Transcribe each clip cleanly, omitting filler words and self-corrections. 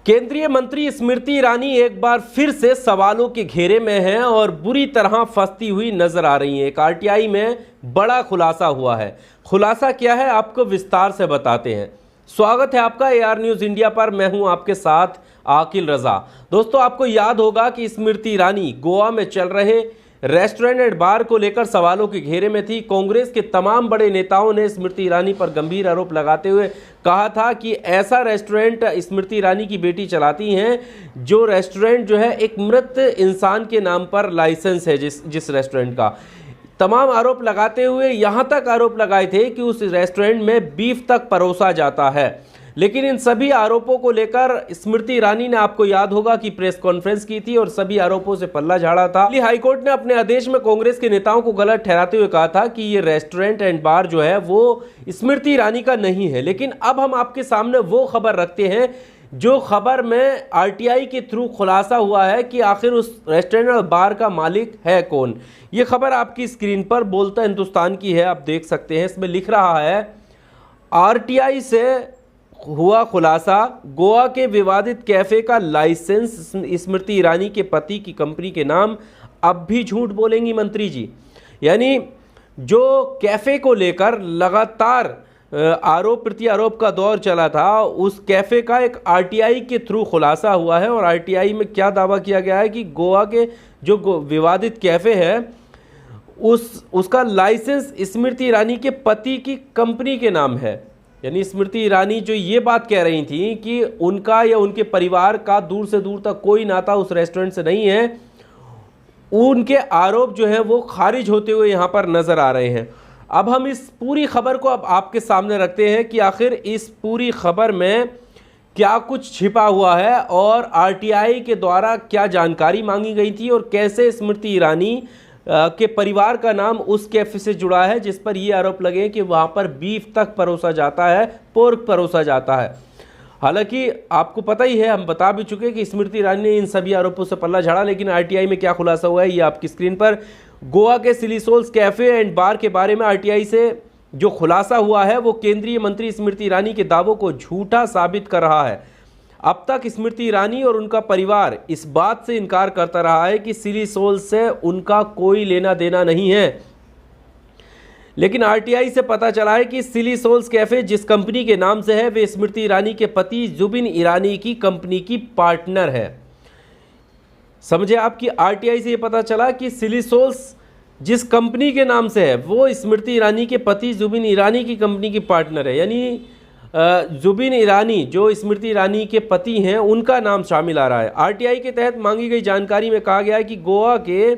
केंद्रीय मंत्री स्मृति ईरानी एक बार फिर से सवालों के घेरे में हैं और बुरी तरह फंसती हुई नजर आ रही हैं। एक आरटीआई में बड़ा खुलासा हुआ है। खुलासा क्या है आपको विस्तार से बताते हैं। स्वागत है आपका एआर न्यूज़ इंडिया पर। मैं हूं आपके साथ आकिल रजा। दोस्तों, आपको याद होगा कि स्मृति ईरानी गोवा में चल रहे रेस्टोरेंट एंड बार को लेकर सवालों के घेरे में थी। कांग्रेस के तमाम बड़े नेताओं ने स्मृति ईरानी पर गंभीर आरोप लगाते हुए कहा था कि ऐसा रेस्टोरेंट स्मृति ईरानी की बेटी चलाती हैं, जो रेस्टोरेंट जो है एक मृत इंसान के नाम पर लाइसेंस है। जिस रेस्टोरेंट का तमाम आरोप लगाते हुए यहाँ तक आरोप लगाए थे कि उस रेस्टोरेंट में बीफ तक परोसा जाता है। लेकिन इन सभी आरोपों को लेकर स्मृति ईरानी ने, आपको याद होगा कि प्रेस कॉन्फ्रेंस की थी और सभी आरोपों से पल्ला झाड़ा था। दिल्ली हाईकोर्ट ने अपने आदेश में कांग्रेस के नेताओं को गलत ठहराते हुए कहा था कि ये रेस्टोरेंट एंड बार जो है वो स्मृति ईरानी का नहीं है। लेकिन अब हम आपके सामने वो खबर रखते हैं जो खबर में आरटीआई के थ्रू खुलासा हुआ है कि आखिर उस रेस्टोरेंट और बार का मालिक है कौन। ये खबर आपकी स्क्रीन पर बोलता हिंदुस्तान की है, आप देख सकते हैं। इसमें लिख रहा है, आरटीआई से हुआ खुलासा, गोवा के विवादित कैफे का लाइसेंस स्मृति ईरानी के पति की कंपनी के नाम। अब भी झूठ बोलेंगी मंत्री जी। यानी जो कैफे को लेकर लगातार आरोप प्रत्यारोप का दौर चला था, उस कैफे का एक आरटीआई के थ्रू खुलासा हुआ है। और आरटीआई में क्या दावा किया गया है कि गोवा के जो विवादित कैफे है उसका लाइसेंस स्मृति ईरानी के पति की कंपनी के नाम है। यानी स्मृति ईरानी जो ये बात कह रही थी कि उनका या उनके परिवार का दूर से दूर तक कोई नाता उस रेस्टोरेंट से नहीं है, उनके आरोप जो है वो खारिज होते हुए यहाँ पर नजर आ रहे हैं। अब हम इस पूरी खबर को अब आपके सामने रखते हैं कि आखिर इस पूरी खबर में क्या कुछ छिपा हुआ है और आरटीआई के द्वारा क्या जानकारी मांगी गई थी और कैसे स्मृति ईरानी के परिवार का नाम उस कैफे से जुड़ा है जिस पर ये आरोप लगे कि वहाँ पर बीफ तक परोसा जाता है, पोर्क परोसा जाता है। हालांकि आपको पता ही है, हम बता भी चुके कि स्मृति ईरानी ने इन सभी आरोपों से पल्ला झाड़ा। लेकिन आरटीआई में क्या खुलासा हुआ है ये आपकी स्क्रीन पर। गोवा के सिली सोल्स कैफे एंड बार के बारे में आरटीआई से जो खुलासा हुआ है वो केंद्रीय मंत्री स्मृति ईरानी के दावों को झूठा साबित कर रहा है। अब तक स्मृति ईरानी और उनका परिवार इस बात से इनकार करता रहा है कि सिली सोल्स से उनका कोई लेना देना नहीं है। लेकिन आरटीआई से पता चला है कि सिली सोल्स कैफे जिस कंपनी के नाम से है वे स्मृति ईरानी के पति जुबिन ईरानी की कंपनी की पार्टनर है। समझे आपकी, आरटीआई से ये पता चला कि सिली सोल्स जिस कंपनी के नाम से है वो स्मृति ईरानी के पति जुबिन ईरानी की कंपनी की पार्टनर है। यानी जुबिन ईरानी जो स्मृति ईरानी के पति हैं उनका नाम शामिल आ रहा है। आरटीआई के तहत मांगी गई जानकारी में कहा गया है कि गोवा के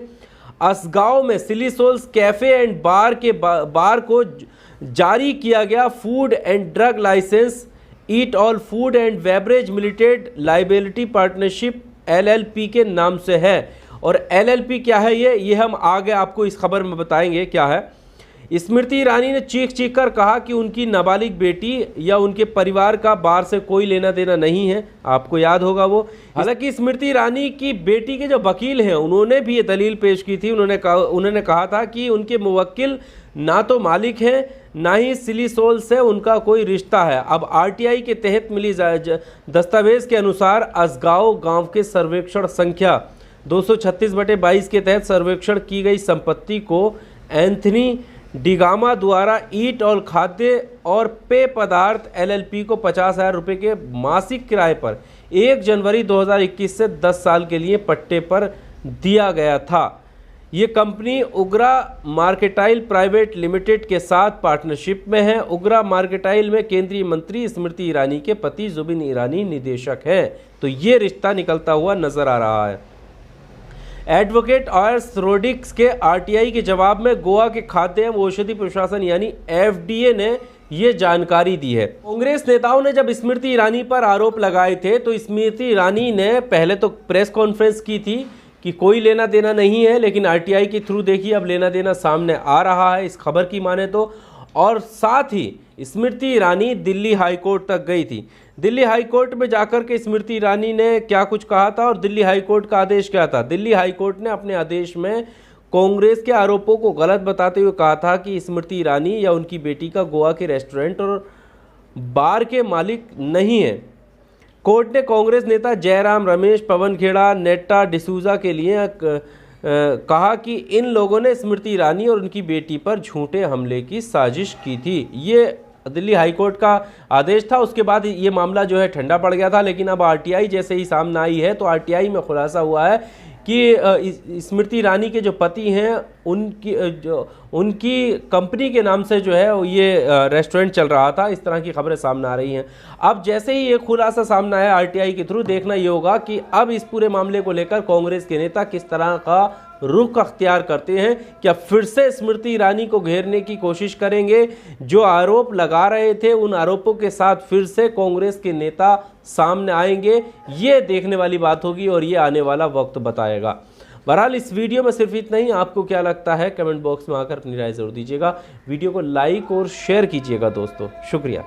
असगांव में Silly Souls Cafe and Bar के बार को जारी किया गया food and drug licence Eat All Food and Beverage Limited Liability Partnership LLP के नाम से है। और LLP क्या है ये हम आगे आपको इस खबर में बताएंगे क्या है। स्मृति ईरानी ने चीख चीख कर कहा कि उनकी नाबालिग बेटी या उनके परिवार का बार से कोई लेना देना नहीं है। आपको याद होगा वो। हालांकि स्मृति ईरानी की बेटी के जो वकील हैं उन्होंने भी ये दलील पेश की थी। उन्होंने कहा था कि उनके मुवक्किल ना तो मालिक हैं ना ही सिली सोल से उनका कोई रिश्ता है। अब आरटीआई के तहत मिली दस्तावेज के अनुसार असगांव गाँव के सर्वेक्षण संख्या 236/22 के तहत सर्वेक्षण की गई संपत्ति को एंथनी डिगामा द्वारा ईट और खाद्य और पेय पदार्थ LLP को 50,000 रुपये के मासिक किराए पर 1 जनवरी 2021 से 10 साल के लिए पट्टे पर दिया गया था। ये कंपनी उग्रा मार्केटाइल प्राइवेट लिमिटेड के साथ पार्टनरशिप में है। उग्रा मार्केटाइल में केंद्रीय मंत्री स्मृति ईरानी के पति जुबिन ईरानी निदेशक हैं। तो ये रिश्ता निकलता हुआ नजर आ रहा है। एडवोकेट आयर्स रोडिक्स के आरटीआई के जवाब में गोवा के खाद्य एवं औषधि प्रशासन यानी FDA ने ये जानकारी दी है। कांग्रेस नेताओं ने जब स्मृति ईरानी पर आरोप लगाए थे तो स्मृति ईरानी ने पहले तो प्रेस कॉन्फ्रेंस की थी कि कोई लेना देना नहीं है। लेकिन आरटीआई के थ्रू देखिए अब लेना देना सामने आ रहा है इस खबर की माने तो। और साथ ही स्मृति ईरानी दिल्ली हाईकोर्ट तक गई थी। दिल्ली हाईकोर्ट में जाकर के स्मृति ईरानी ने क्या कुछ कहा था और दिल्ली हाईकोर्ट का आदेश क्या था। दिल्ली हाईकोर्ट ने अपने आदेश में कांग्रेस के आरोपों को गलत बताते हुए कहा था कि स्मृति ईरानी या उनकी बेटी का गोवा के रेस्टोरेंट और बार के मालिक नहीं है। कोर्ट ने कांग्रेस नेता जयराम रमेश, पवन खेड़ा, नेटा डिसूजा के लिए कहा कि इन लोगों ने स्मृति ईरानी और उनकी बेटी पर झूठे हमले की साजिश की थी। ये दिल्ली हाईकोर्ट का आदेश था। उसके बाद ये मामला जो है ठंडा पड़ गया था, लेकिन अब आरटीआई जैसे ही सामने आई है तो आरटीआई में खुलासा हुआ है कि स्मृति ईरानी के जो पति हैं उनकी कंपनी के नाम से जो है ये रेस्टोरेंट चल रहा था। इस तरह की खबरें सामने आ रही हैं। अब जैसे ही ये खुलासा सामने आया आरटीआई के थ्रू, देखना ये होगा कि अब इस पूरे मामले को लेकर कांग्रेस के नेता किस तरह का रुख अख्तियार करते हैं। क्या फिर से स्मृति ईरानी को घेरने की कोशिश करेंगे? जो आरोप लगा रहे थे उन आरोपों के साथ फिर से कांग्रेस के नेता सामने आएंगे? ये देखने वाली बात होगी और ये आने वाला वक्त बताएगा। बहरहाल इस वीडियो में सिर्फ इतना ही। आपको क्या लगता है कमेंट बॉक्स में आकर अपनी राय जरूर दीजिएगा। वीडियो को लाइक और शेयर कीजिएगा दोस्तों। शुक्रिया।